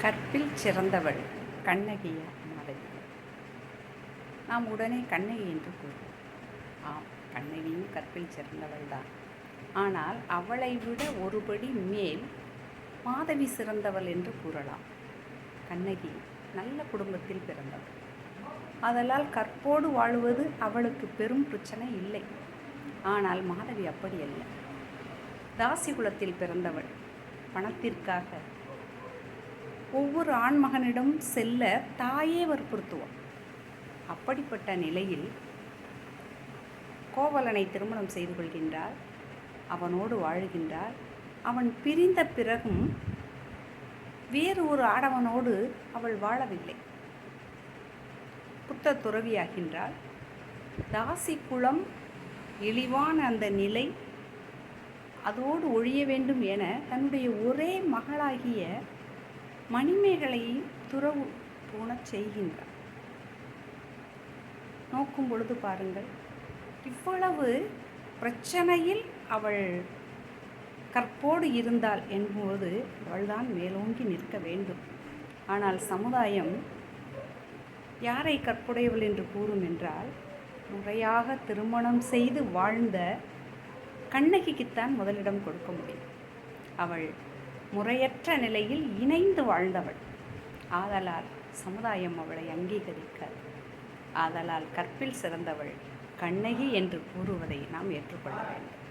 கற்பில் சிறந்தவள் கண்ணகியா மாதவி. நாம் உடனே கண்ணகி என்று கூறுவோம். ஆம், கண்ணகியும் கற்பில் சிறந்தவள் தான். ஆனால் அவளை விட ஒருபடி மேல் மாதவி சிறந்தவள் என்று கூறலாம். கண்ணகி நல்ல குடும்பத்தில் பிறந்தவள். ஆதலால் கற்போடு வாழுவது அவளுக்கு பெரும் பிரச்சனை இல்லை. ஆனால் மாதவி அப்படி அல்ல. தாசி குலத்தில் பிறந்தவள். பணத்திற்காக ஒவ்வொரு ஆண்மகனிடம் செல்ல தாயே வற்புறுத்துவாள். அப்படிப்பட்ட நிலையில் கோவலனை திருமணம் செய்து கொள்கின்றாள். அவனோடு வாழுகின்றாள். அவன் பிரிந்த பிறகும் வேறு ஒரு ஆடவனோடு அவள் வாழவில்லை. புத்த துறவியாகின்றாள். தாசி குலம் இழிவான அந்த நிலை அதோடு ஒழிய வேண்டும் என தன்னுடைய ஒரே மகளாகிய மணிமேகலையை துறவு பூணச் செய்கின்றார். நோக்கும் பொழுது பாருங்கள், இவ்வளவு பிரச்சனையில் அவள் கற்போடு இருந்தாள் என்பது அவள்தான் மேலோங்கி நிற்க வேண்டும். ஆனால் சமுதாயம் யாரை கற்புடையவள் என்று கூறும் என்றால், முறையாக திருமணம் செய்து வாழ்ந்த கண்ணகிக்குத்தான் முதலிடம் கொடுக்க முடியும். அவள் முறையற்ற நிலையில் இணைந்து வாழ்ந்தவள். ஆதலால் சமுதாயம் அவளை அங்கீகரிக்காது. ஆதலால் கற்பில் சிறந்தவள் கண்ணகி என்று கூறுவதை நாம் ஏற்றுக்கொள்ள வேண்டும்.